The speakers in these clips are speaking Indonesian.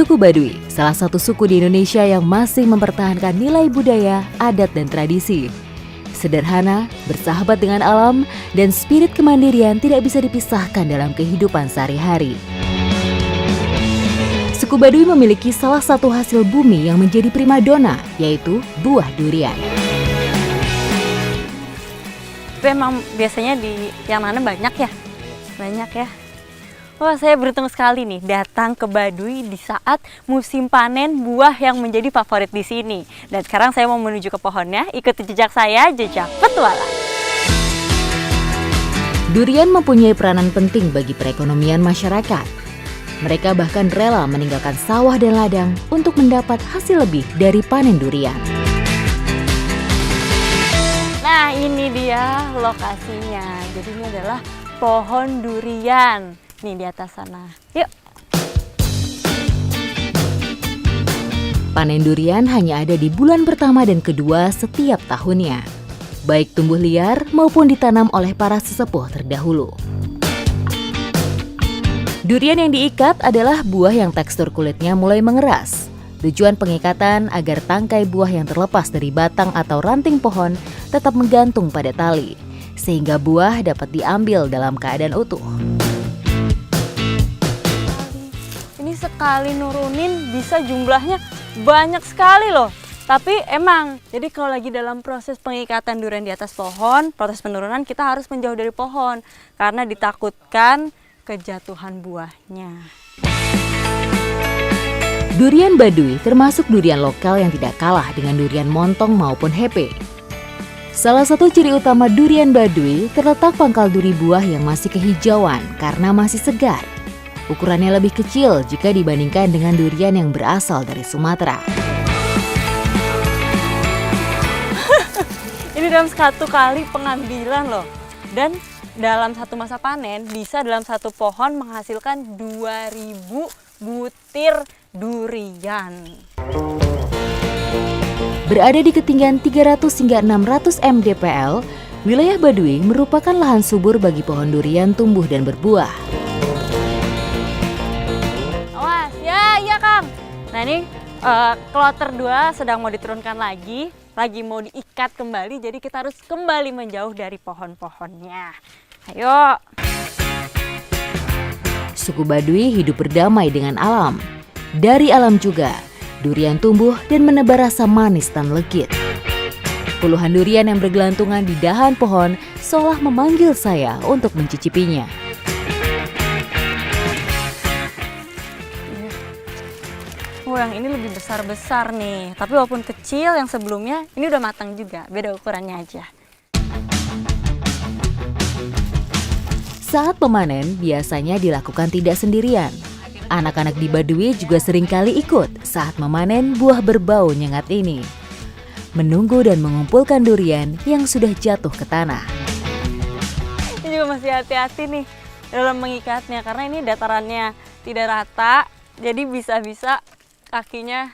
Suku Baduy, salah satu suku di Indonesia yang masih mempertahankan nilai budaya, adat, dan tradisi. Sederhana, bersahabat dengan alam, dan spirit kemandirian tidak bisa dipisahkan dalam kehidupan sehari-hari. Suku Baduy memiliki salah satu hasil bumi yang menjadi primadona, yaitu buah durian. Memang biasanya di yang mana banyak ya? Banyak ya. Wah, saya beruntung sekali nih datang ke Baduy di saat musim panen buah yang menjadi favorit di sini. Dan sekarang saya mau menuju ke pohonnya, ikuti jejak saya, jejak petualang. Durian mempunyai peranan penting bagi perekonomian masyarakat. Mereka bahkan rela meninggalkan sawah dan ladang untuk mendapat hasil lebih dari panen durian. Nah, ini dia lokasinya. Jadi ini adalah pohon durian. Nih di atas sana. Yuk. Panen durian hanya ada di bulan pertama dan kedua setiap tahunnya. Baik tumbuh liar maupun ditanam oleh para sesepuh terdahulu. Durian yang diikat adalah buah yang tekstur kulitnya mulai mengeras. Tujuan pengikatan agar tangkai buah yang terlepas dari batang atau ranting pohon tetap menggantung pada tali, sehingga buah dapat diambil dalam keadaan utuh. Sekali nurunin bisa jumlahnya banyak sekali loh. Tapi emang, jadi kalau lagi dalam proses pengikatan durian di atas pohon, proses penurunan kita harus menjauh dari pohon karena ditakutkan kejatuhan buahnya. Durian Baduy termasuk durian lokal yang tidak kalah dengan durian montong maupun hepe. Salah satu ciri utama durian Baduy terletak pangkal duri buah yang masih kehijauan karena masih segar. Ukurannya lebih kecil jika dibandingkan dengan durian yang berasal dari Sumatera. Ini dalam satu kali pengambilan loh. Dan dalam satu masa panen bisa dalam satu pohon menghasilkan 2000 butir durian. Berada di ketinggian 300 hingga 600 mdpl, wilayah Baduy merupakan lahan subur bagi pohon durian tumbuh dan berbuah. Nah ini kloter 2 sedang mau diturunkan lagi mau diikat kembali, jadi kita harus kembali menjauh dari pohon-pohonnya. Ayo. Suku Baduy hidup berdamai dengan alam. Dari alam juga, durian tumbuh dan menebar rasa manis dan legit. Puluhan durian yang bergelantungan di dahan pohon seolah memanggil saya untuk mencicipinya. Oh, yang ini lebih besar-besar nih. Tapi walaupun kecil, yang sebelumnya ini udah matang juga. Beda ukurannya aja. Saat pemanen biasanya dilakukan tidak sendirian. Anak-anak di Baduy juga seringkali ikut saat memanen buah berbau nyengat ini. Menunggu dan mengumpulkan durian yang sudah jatuh ke tanah. Ini juga masih hati-hati nih dalam mengikatnya. Karena ini datarannya tidak rata. Jadi bisa-bisa kakinya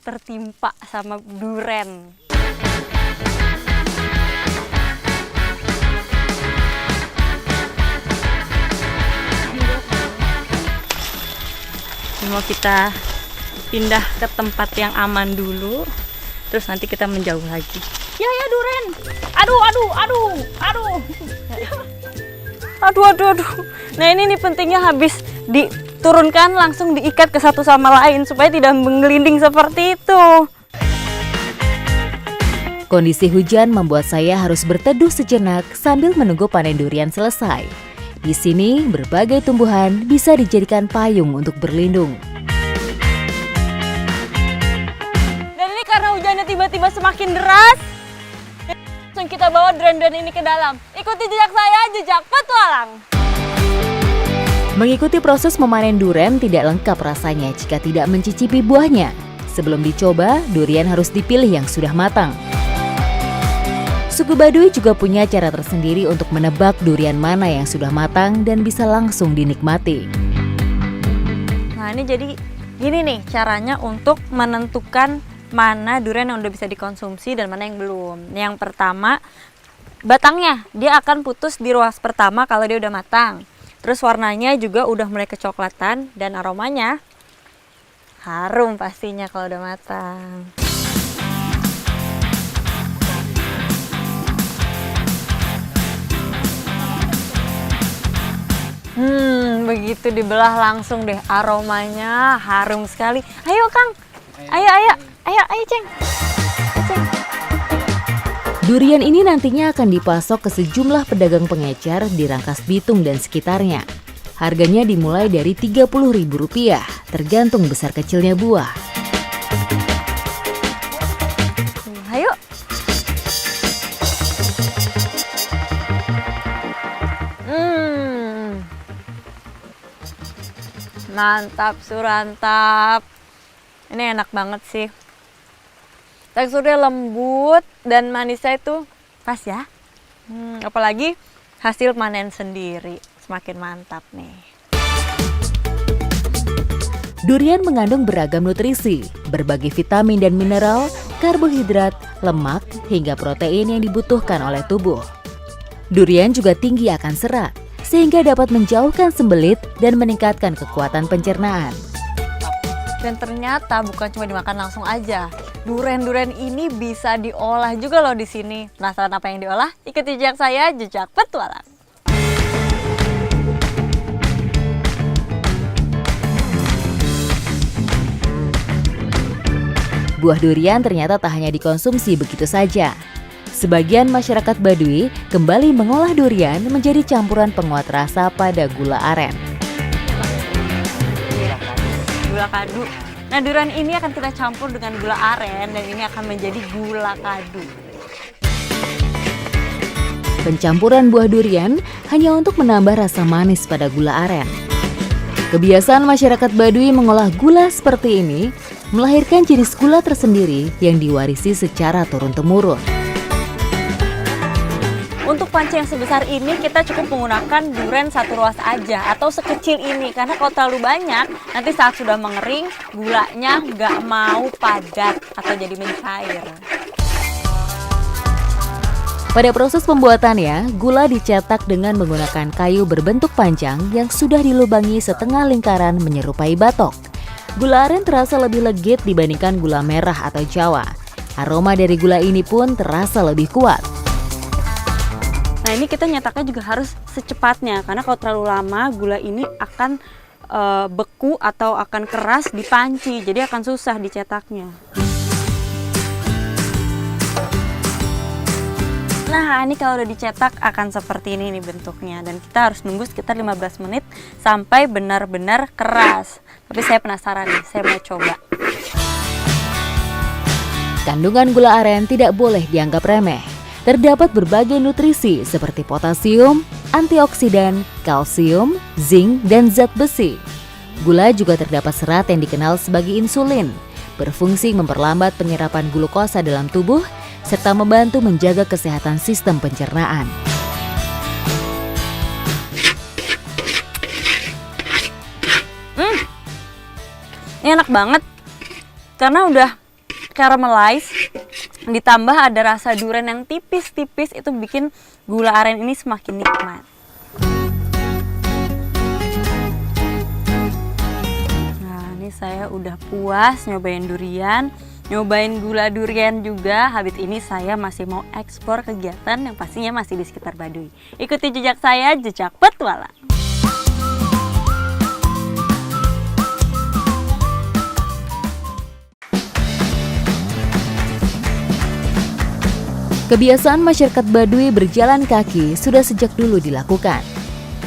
tertimpa sama duren. Mau kita pindah ke tempat yang aman dulu, terus nanti kita menjauh lagi. Ya duren. Aduh. Nah ini nih pentingnya habis diturunkan langsung diikat ke satu sama lain supaya tidak menggelinding seperti itu. Kondisi hujan membuat saya harus berteduh sejenak sambil menunggu panen durian selesai. Di sini berbagai tumbuhan bisa dijadikan payung untuk berlindung. Dan ini karena hujannya tiba-tiba semakin deras, langsung kita bawa durian-durian ini ke dalam. Ikuti jejak saya, jejak petualang. Mengikuti proses memanen durian tidak lengkap rasanya jika tidak mencicipi buahnya. Sebelum dicoba, durian harus dipilih yang sudah matang. Suku Baduy juga punya cara tersendiri untuk menebak durian mana yang sudah matang dan bisa langsung dinikmati. Nah ini jadi gini nih caranya untuk menentukan mana durian yang udah bisa dikonsumsi dan mana yang belum. Yang pertama, batangnya dia akan putus di ruas pertama kalau dia udah matang. Terus warnanya juga udah mulai kecoklatan dan aromanya Harum pastinya kalau udah matang. Begitu dibelah langsung deh aromanya harum sekali. Ayo Kang, ayo Ceng. Ceng. Durian ini nantinya akan dipasok ke sejumlah pedagang pengecer di Rangkas Bitung dan sekitarnya. Harganya dimulai dari Rp30.000, tergantung besar kecilnya buah. Ayo. Mantap surantap. Ini enak banget sih. Teksturnya lembut dan manisnya itu pas ya. Apalagi hasil panen sendiri, semakin mantap nih. Durian mengandung beragam nutrisi, berbagai vitamin dan mineral, karbohidrat, lemak, hingga protein yang dibutuhkan oleh tubuh. Durian juga tinggi akan serat, sehingga dapat menjauhkan sembelit dan meningkatkan kekuatan pencernaan. Dan ternyata bukan cuma dimakan langsung aja. Durian ini bisa diolah juga loh di sini. Penasaran apa yang diolah? Ikuti jejak saya, jejak petualang. Buah durian ternyata tak hanya dikonsumsi begitu saja. Sebagian masyarakat Baduy kembali mengolah durian menjadi campuran penguat rasa pada gula aren. Gula kadu. Nah, durian ini akan kita campur dengan gula aren dan ini akan menjadi gula kadu. Pencampuran buah durian hanya untuk menambah rasa manis pada gula aren. Kebiasaan masyarakat Baduy mengolah gula seperti ini melahirkan jenis gula tersendiri yang diwarisi secara turun-temurun. Untuk panci yang sebesar ini kita cukup menggunakan durian satu ruas aja atau sekecil ini, karena kalau terlalu banyak nanti saat sudah mengering gulanya nggak mau padat atau jadi mencair. Pada proses pembuatannya, gula dicetak dengan menggunakan kayu berbentuk panjang yang sudah dilubangi setengah lingkaran menyerupai batok. Gula aren terasa lebih legit dibandingkan gula merah atau Jawa. Aroma dari gula ini pun terasa lebih kuat. Nah, ini kita nyetaknya juga harus secepatnya, karena kalau terlalu lama gula ini akan beku atau akan keras di panci, jadi akan susah dicetaknya. Nah, ini kalau udah dicetak akan seperti ini nih bentuknya, dan kita harus nunggu sekitar 15 menit sampai benar-benar keras. Tapi saya penasaran nih, saya mau coba. Kandungan gula aren tidak boleh dianggap remeh. Terdapat berbagai nutrisi seperti potasium, antioksidan, kalsium, zinc, dan zat besi. Gula juga terdapat serat yang dikenal sebagai insulin, berfungsi memperlambat penyerapan glukosa dalam tubuh, serta membantu menjaga kesehatan sistem pencernaan. Ini enak banget, karena udah caramelize, ditambah ada rasa durian yang tipis-tipis, itu bikin gula aren ini semakin nikmat. Nah, ini saya udah puas nyobain durian, nyobain gula durian juga. Habis ini saya masih mau eksplor kegiatan yang pastinya masih di sekitar Baduy. Ikuti jejak saya, jejak petualang. Kebiasaan masyarakat Baduy berjalan kaki sudah sejak dulu dilakukan.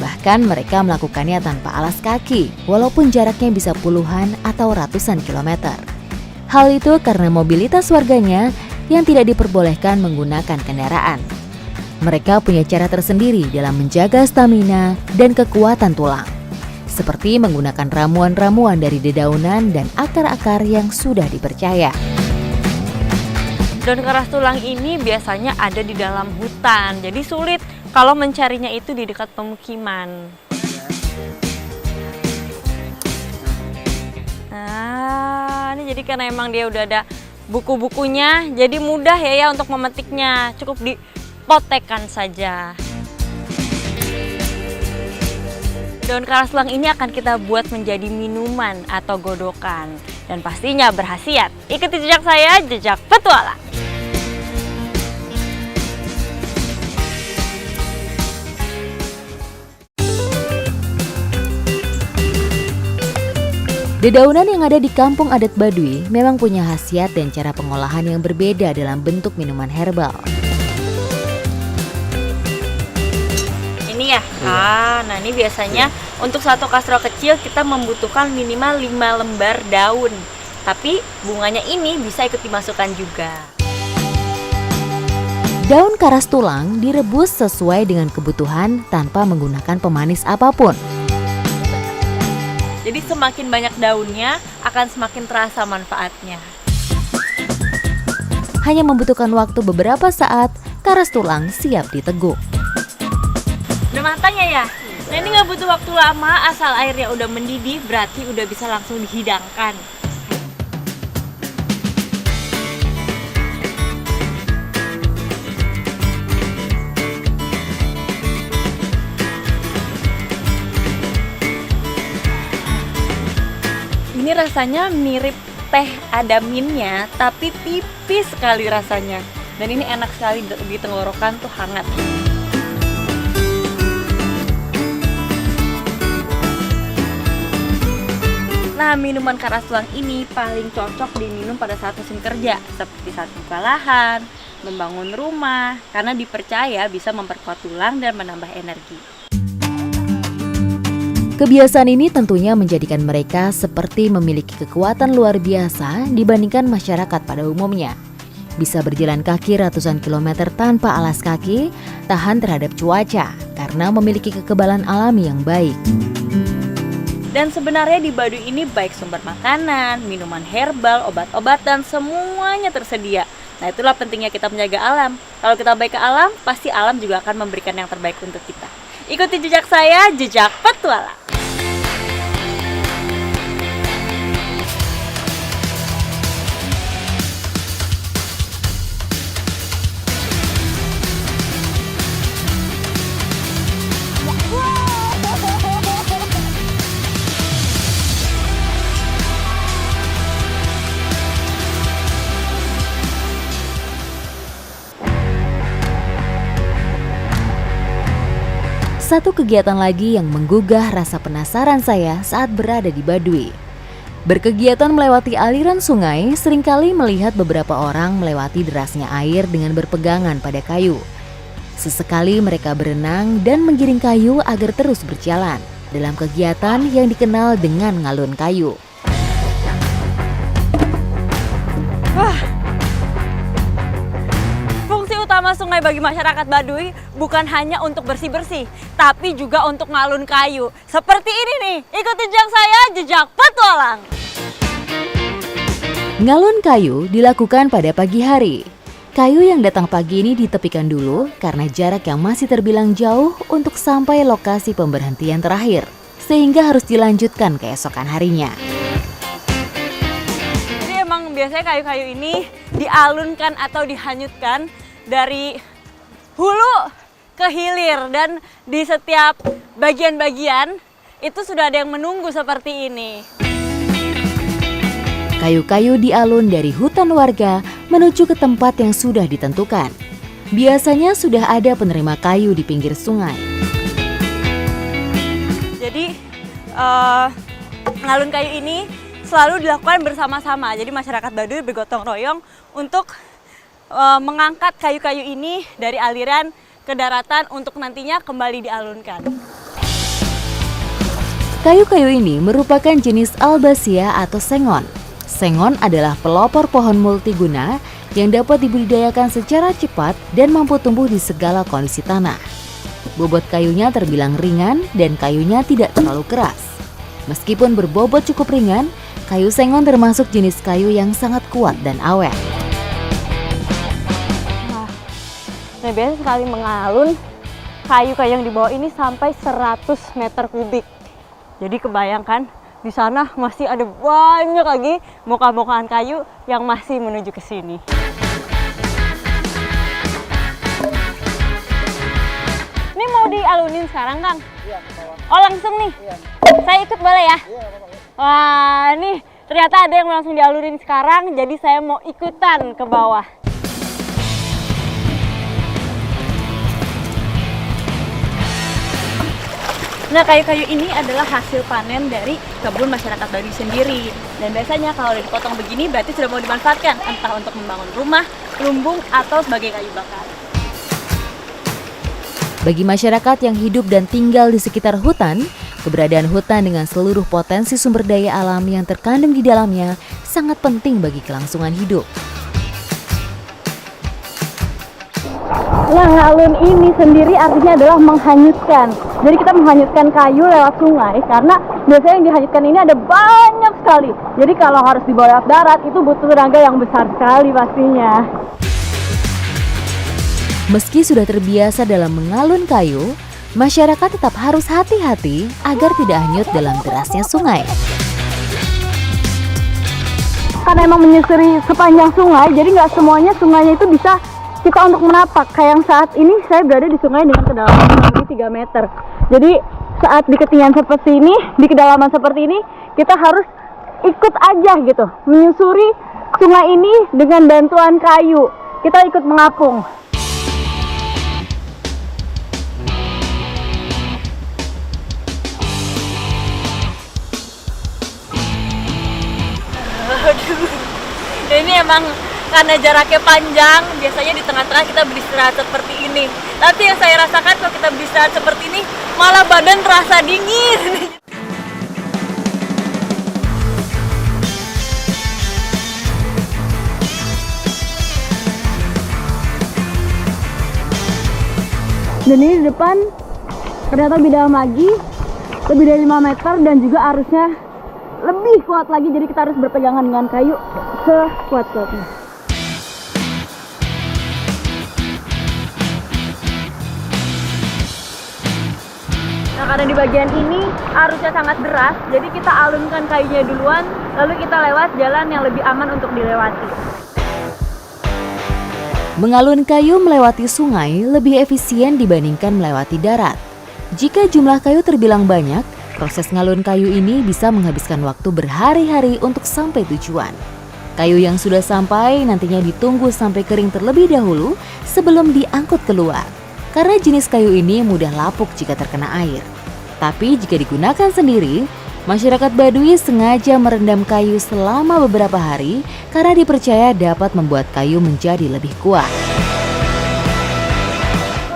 Bahkan mereka melakukannya tanpa alas kaki, walaupun jaraknya bisa puluhan atau ratusan kilometer. Hal itu karena mobilitas warganya yang tidak diperbolehkan menggunakan kendaraan. Mereka punya cara tersendiri dalam menjaga stamina dan kekuatan tulang, seperti menggunakan ramuan-ramuan dari dedaunan dan akar-akar yang sudah dipercaya. Daun keras tulang ini biasanya ada di dalam hutan, jadi sulit kalau mencarinya itu di dekat pemukiman. Nah, ini jadi karena emang dia udah ada buku-bukunya, jadi mudah ya untuk memetiknya, cukup dipotekkan saja. Daun keras tulang ini akan kita buat menjadi minuman atau godokan. dan pastinya berkhasiat. Ikuti jejak saya, jejak petualang. Dedaunan yang ada di kampung adat Baduy memang punya khasiat dan cara pengolahan yang berbeda dalam bentuk minuman herbal. Ini ya, nah ini biasanya untuk satu kastro kecil kita membutuhkan minimal 5 lembar daun. Tapi bunganya ini bisa ikut dimasukkan juga. Daun karas tulang direbus sesuai dengan kebutuhan tanpa menggunakan pemanis apapun. Jadi semakin banyak daunnya akan semakin terasa manfaatnya. Hanya membutuhkan waktu beberapa saat, karas tulang siap diteguk. Udah matang ya? Nah ini nggak butuh waktu lama, asal airnya udah mendidih berarti udah bisa langsung dihidangkan. Ini rasanya mirip teh ada minnya, tapi tipis sekali rasanya. Dan ini enak sekali di tenggorokan tuh hangat. Nah, minuman karas tulang ini paling cocok diminum pada saat musim kerja, seperti saat buka lahan, membangun rumah, karena dipercaya bisa memperkuat tulang dan menambah energi. Kebiasaan ini tentunya menjadikan mereka seperti memiliki kekuatan luar biasa dibandingkan masyarakat pada umumnya. Bisa berjalan kaki ratusan kilometer tanpa alas kaki, tahan terhadap cuaca, karena memiliki kekebalan alami yang baik. Dan sebenarnya di Baduy ini baik sumber makanan, minuman herbal, obat-obatan, semuanya tersedia. Nah itulah pentingnya kita menjaga alam. Kalau kita baik ke alam, pasti alam juga akan memberikan yang terbaik untuk kita. Ikuti jejak saya, jejak petualang. Satu kegiatan lagi yang menggugah rasa penasaran saya saat berada di Baduy. Berkegiatan melewati aliran sungai, seringkali melihat beberapa orang melewati derasnya air dengan berpegangan pada kayu. Sesekali mereka berenang dan menggiring kayu agar terus berjalan dalam kegiatan yang dikenal dengan ngalun kayu. Utama sungai bagi masyarakat Baduy bukan hanya untuk bersih-bersih, tapi juga untuk ngalun kayu. Seperti ini nih, ikuti jejak saya, jejak petualang. Ngalun kayu dilakukan pada pagi hari. Kayu yang datang pagi ini ditepikan dulu karena jarak yang masih terbilang jauh untuk sampai lokasi pemberhentian terakhir, sehingga harus dilanjutkan keesokan harinya. Jadi emang biasanya kayu-kayu ini dialunkan atau dihanyutkan dari hulu ke hilir, dan di setiap bagian-bagian itu sudah ada yang menunggu seperti ini. Kayu-kayu dialun dari hutan warga menuju ke tempat yang sudah ditentukan. Biasanya sudah ada penerima kayu di pinggir sungai. Jadi ngalun kayu ini selalu dilakukan bersama-sama. Jadi masyarakat Baduy bergotong royong untuk mengangkat kayu-kayu ini dari aliran ke daratan untuk nantinya kembali dialunkan. Kayu-kayu ini merupakan jenis Albacea atau sengon. Sengon adalah pelopor pohon multiguna yang dapat dibudidayakan secara cepat dan mampu tumbuh di segala kondisi tanah. Bobot kayunya terbilang ringan dan kayunya tidak terlalu keras. Meskipun berbobot cukup ringan, kayu sengon termasuk jenis kayu yang sangat kuat dan awet. Nah, biasanya sekali mengalun, kayu-kayu yang dibawa ini sampai 100 meter kubik. Jadi kebayangkan, di sana masih ada banyak lagi moka-mokaan kayu yang masih menuju ke sini. Ini mau dialunin sekarang, Kang? Iya, Oh, langsung nih? Iya. Saya ikut boleh ya? Iya, Bapak. Wah, nih Ternyata ada yang langsung dialurin sekarang, jadi saya mau ikutan ke bawah. Nah, kayu-kayu ini adalah hasil panen dari kebun masyarakat Baduy sendiri. Dan biasanya kalau udah dipotong begini berarti sudah mau dimanfaatkan, entah untuk membangun rumah, lumbung, atau sebagai kayu bakar. Bagi masyarakat yang hidup dan tinggal di sekitar hutan, keberadaan hutan dengan seluruh potensi sumber daya alam yang terkandung di dalamnya sangat penting bagi kelangsungan hidup. Nah, ngalun ini sendiri artinya adalah menghanyutkan. Jadi kita menghanyutkan kayu lewat sungai karena biasanya yang dihanyutkan ini ada banyak sekali. Jadi kalau harus dibawa lewat darat itu butuh tenaga yang besar sekali pastinya. Meski sudah terbiasa dalam mengalun kayu, masyarakat tetap harus hati-hati agar tidak hanyut dalam derasnya sungai. Karena emang menyusuri sepanjang sungai, jadi nggak semuanya sungainya itu bisa kita untuk menapak. Kayak yang saat ini saya berada di sungai dengan kedalaman kurang lebih 3 meter. Jadi saat di ketinggian seperti ini, di kedalaman seperti ini, kita harus ikut aja gitu, menyusuri sungai ini dengan bantuan kayu. Kita ikut mengapung. Ini emang karena jaraknya panjang, biasanya di tengah-tengah kita beristirahat seperti ini. Tapi yang saya rasakan kalau kita beristirahat seperti ini, malah badan terasa dingin. Dan ini di depan ternyata lebih dalam lagi, lebih dari 5 meter dan juga arusnya lebih kuat lagi. Jadi kita harus berpegangan dengan kayu sekuat-kuatnya. Nah, karena di bagian ini arusnya sangat deras, jadi kita alunkan kayunya duluan, lalu kita lewat jalan yang lebih aman untuk dilewati. Mengalun kayu melewati sungai lebih efisien dibandingkan melewati darat. Jika jumlah kayu terbilang banyak, proses ngalun kayu ini bisa menghabiskan waktu berhari-hari untuk sampai tujuan. Kayu yang sudah sampai nantinya ditunggu sampai kering terlebih dahulu sebelum diangkut keluar. Karena jenis kayu ini mudah lapuk jika terkena air. Tapi jika digunakan sendiri, masyarakat Baduy sengaja merendam kayu selama beberapa hari karena dipercaya dapat membuat kayu menjadi lebih kuat.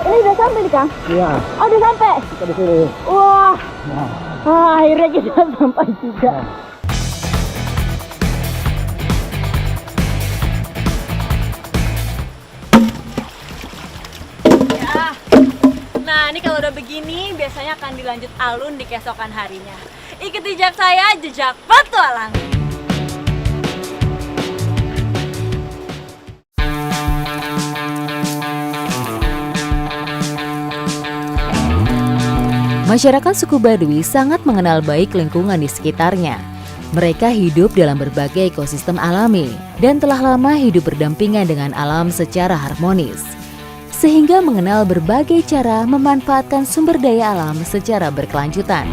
Ini udah sampai nih, Kang? Iya. Oh, udah sampai? Kita di sini. Wah, Nah, akhirnya kita sampai juga. Nah, ini kalau udah begini biasanya akan dilanjut alun di keesokan harinya. Ikuti jejak saya, jejak petualang. Masyarakat suku Baduy sangat mengenal baik lingkungan di sekitarnya. Mereka hidup dalam berbagai ekosistem alami dan telah lama hidup berdampingan dengan alam secara harmonis. Sehingga mengenal berbagai cara memanfaatkan sumber daya alam secara berkelanjutan.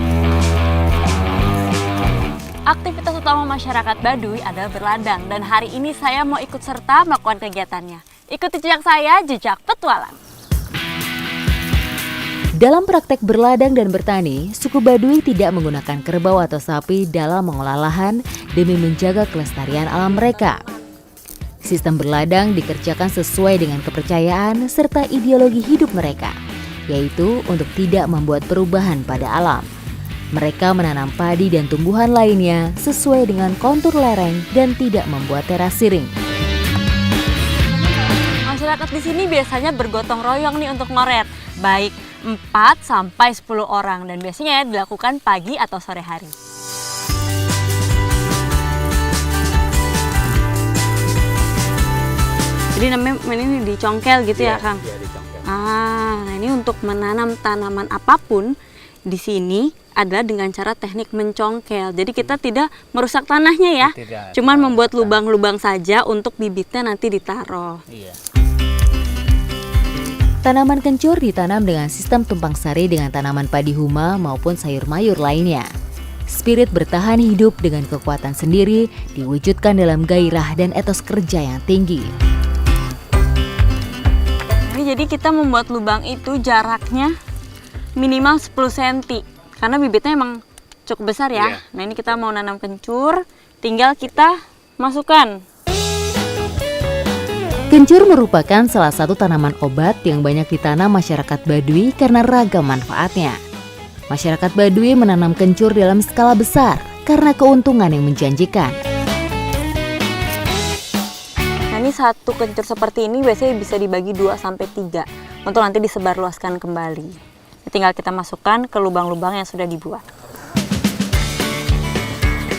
Aktivitas utama masyarakat Baduy adalah berladang dan hari ini saya mau ikut serta melakukan kegiatannya. Ikuti jejak saya, jejak petualang. Dalam praktek berladang dan bertani, suku Baduy tidak menggunakan kerbau atau sapi dalam mengolah lahan demi menjaga kelestarian alam mereka. Sistem berladang dikerjakan sesuai dengan kepercayaan serta ideologi hidup mereka, yaitu untuk tidak membuat perubahan pada alam. Mereka menanam padi dan tumbuhan lainnya sesuai dengan kontur lereng dan tidak membuat teras siring. Masyarakat di sini biasanya bergotong royong nih untuk ngoret, baik 4 sampai 10 orang dan biasanya dilakukan pagi atau sore hari. Jadi namanya ini dicongkel gitu ya, Kang? Iya, dicongkel. Nah ini untuk menanam tanaman apapun di sini adalah dengan cara teknik mencongkel. Jadi kita tidak merusak tanahnya ya, Tidak, cuman tidak membuat merusak. lubang-lubang saja untuk bibitnya nanti ditaruh. Iya. Tanaman kencur ditanam dengan sistem tumpang sari dengan tanaman padi huma maupun sayur mayur lainnya. Spirit bertahan hidup dengan kekuatan sendiri diwujudkan dalam gairah dan etos kerja yang tinggi. Jadi kita membuat lubang itu jaraknya minimal 10 cm karena bibitnya emang cukup besar ya. Nah ini kita mau nanam kencur, tinggal kita masukkan. Kencur merupakan salah satu tanaman obat yang banyak ditanam masyarakat Baduy karena ragam manfaatnya. Masyarakat Baduy menanam kencur dalam skala besar karena keuntungan yang menjanjikan. Nah ini satu kencur seperti ini biasanya bisa dibagi 2-3 untuk nanti disebarluaskan kembali. Tinggal kita masukkan ke lubang-lubang yang sudah dibuat.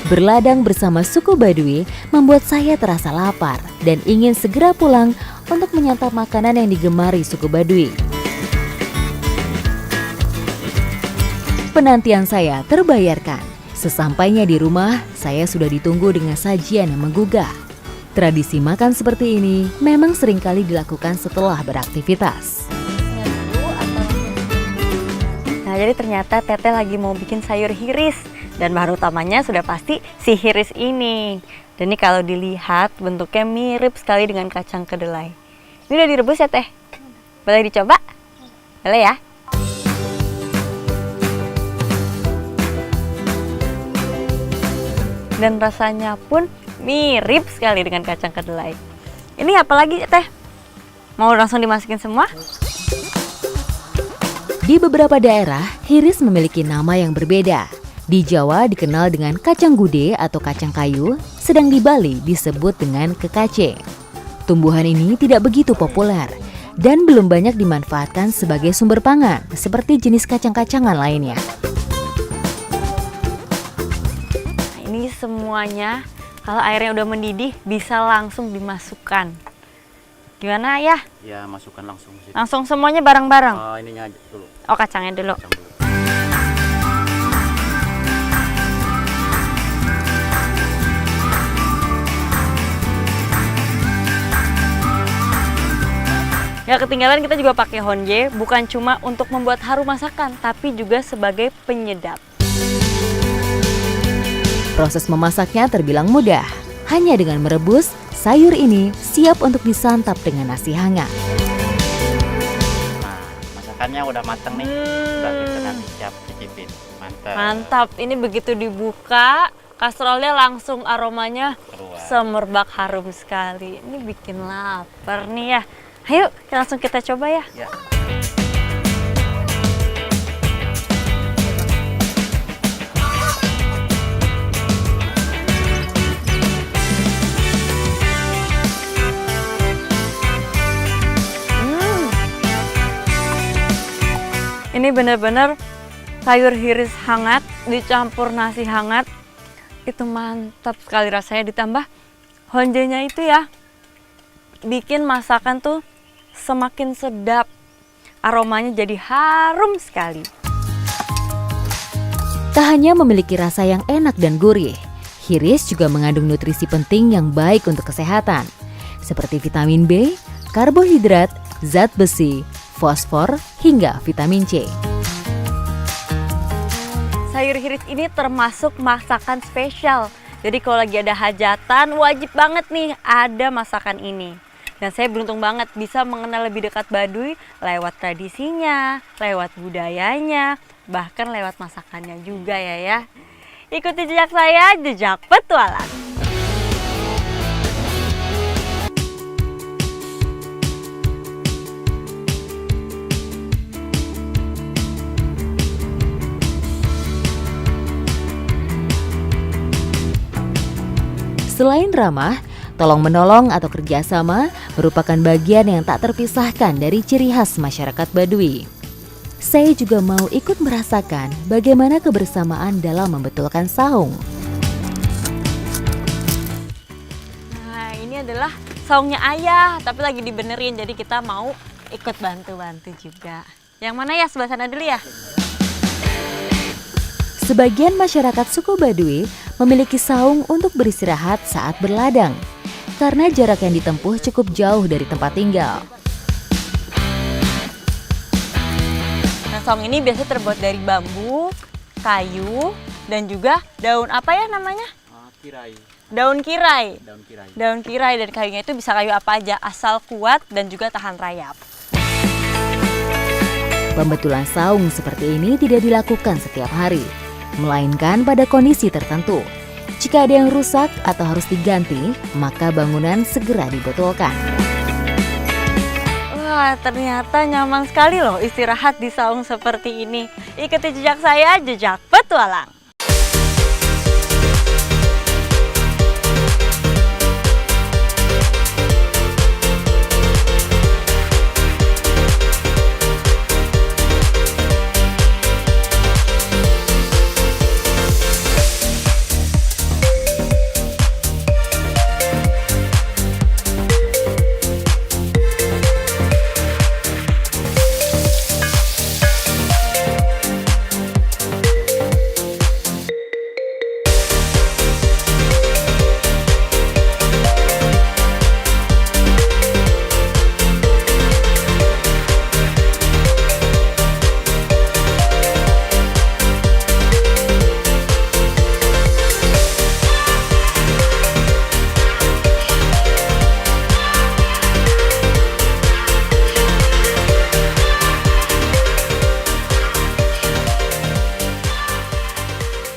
Berladang bersama suku Baduy membuat saya terasa lapar dan ingin segera pulang untuk menyantap makanan yang digemari suku Baduy. Penantian saya terbayarkan. Sesampainya di rumah, saya sudah ditunggu dengan sajian yang menggugah. Tradisi makan seperti ini memang seringkali dilakukan setelah beraktivitas. Nah jadi ternyata Teteh lagi mau bikin sayur hiris. Dan bahan utamanya sudah pasti si hiris ini. Dan ini kalau dilihat bentuknya mirip sekali dengan kacang kedelai. Ini udah direbus ya Teh? Boleh dicoba? Boleh ya? Dan rasanya pun mirip sekali dengan kacang kedelai. Ini apa lagi Teh? Mau langsung dimasukin semua? Di beberapa daerah, hiris memiliki nama yang berbeda. Di Jawa dikenal dengan kacang gude atau kacang kayu, sedang di Bali disebut dengan kekacing. Tumbuhan ini tidak begitu populer dan belum banyak dimanfaatkan sebagai sumber pangan seperti jenis kacang-kacangan lainnya. Ini semuanya kalau airnya udah mendidih bisa langsung dimasukkan. Gimana ya? Ya masukkan langsung. Langsung semuanya bareng-bareng? Oh ininya aja dulu. Oh kacangnya dulu. Kacang dulu. Ya ketinggalan kita juga pakai honje, bukan cuma untuk membuat harum masakan, tapi juga sebagai penyedap. Proses memasaknya terbilang mudah. Hanya dengan merebus, sayur ini siap untuk disantap dengan nasi hangat. Nah masakannya udah mateng nih, udah kita nanti siap cicipin. Mantap. Mantap, ini begitu dibuka, kastrolnya langsung aromanya Keluar. semerbak harum sekali. Ini bikin lapar nih ya. Ayo langsung kita coba ya. Ya. Ini benar-benar sayur hiris hangat dicampur nasi hangat. Itu mantap sekali rasanya, ditambah honjenya itu ya. Bikin masakan tuh semakin sedap, aromanya jadi harum sekali. Tak hanya memiliki rasa yang enak dan gurih, hiris juga mengandung nutrisi penting yang baik untuk kesehatan, seperti vitamin B, karbohidrat, zat besi, fosfor, hingga vitamin C. Sayur hiris ini termasuk masakan spesial. Jadi kalau lagi ada hajatan, wajib banget nih ada masakan ini. Dan saya beruntung banget bisa mengenal lebih dekat Baduy lewat tradisinya, lewat budayanya, bahkan lewat masakannya juga ya. Ikuti jejak saya, jejak petualang. Selain ramah, tolong-menolong atau kerjasama merupakan bagian yang tak terpisahkan dari ciri khas masyarakat Baduy. Saya juga mau ikut merasakan bagaimana kebersamaan dalam membetulkan saung. Nah ini adalah saungnya ayah, tapi lagi dibenerin, jadi kita mau ikut bantu-bantu juga. Yang mana ya, sebelah sana dulu ya? Sebagian masyarakat suku Baduy memiliki saung untuk beristirahat saat berladang, karena jarak yang ditempuh cukup jauh dari tempat tinggal. Nah, saung ini biasanya terbuat dari bambu, kayu, dan juga daun apa ya namanya? Kirai. Daun kirai. Daun kirai. Daun kirai, dan kayunya itu bisa kayu apa aja asal kuat dan juga tahan rayap. Pembetulan saung seperti ini tidak dilakukan setiap hari, melainkan pada kondisi tertentu. Jika ada yang rusak atau harus diganti, maka bangunan segera dibetulkan. Wah, ternyata nyaman sekali loh istirahat di saung seperti ini. Ikuti jejak saya, jejak petualang.